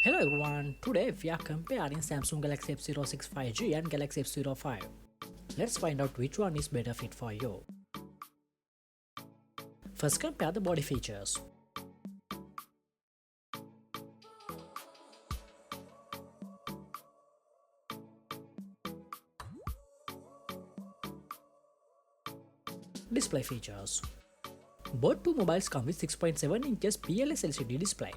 Hello everyone, today we are comparing Samsung Galaxy F06 5G and Galaxy F05. Let's find out which one is better fit for you. First, compare the body features. Display features. Both two mobiles come with 6.7 inches PLS LCD display.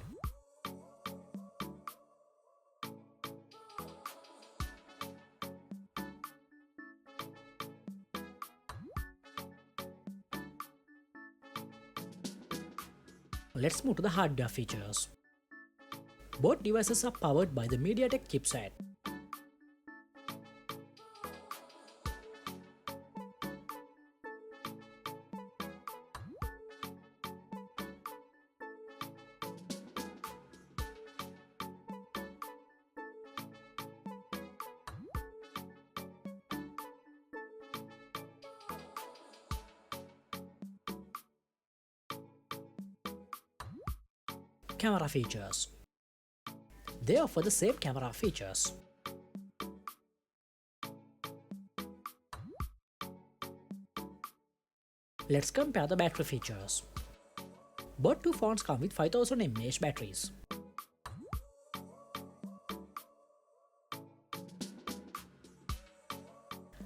Let's move to the hardware features. Both devices are powered by the MediaTek chipset. Camera features. They offer the same camera features. Let's compare the battery features. Both two phones come with 5000 mAh batteries.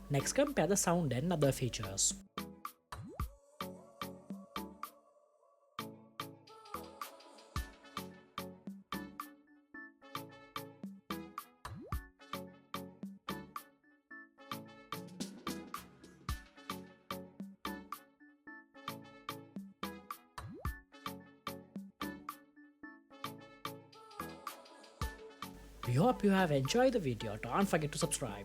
Next, compare the sound and other features. We hope you have enjoyed the video. Don't forget to subscribe.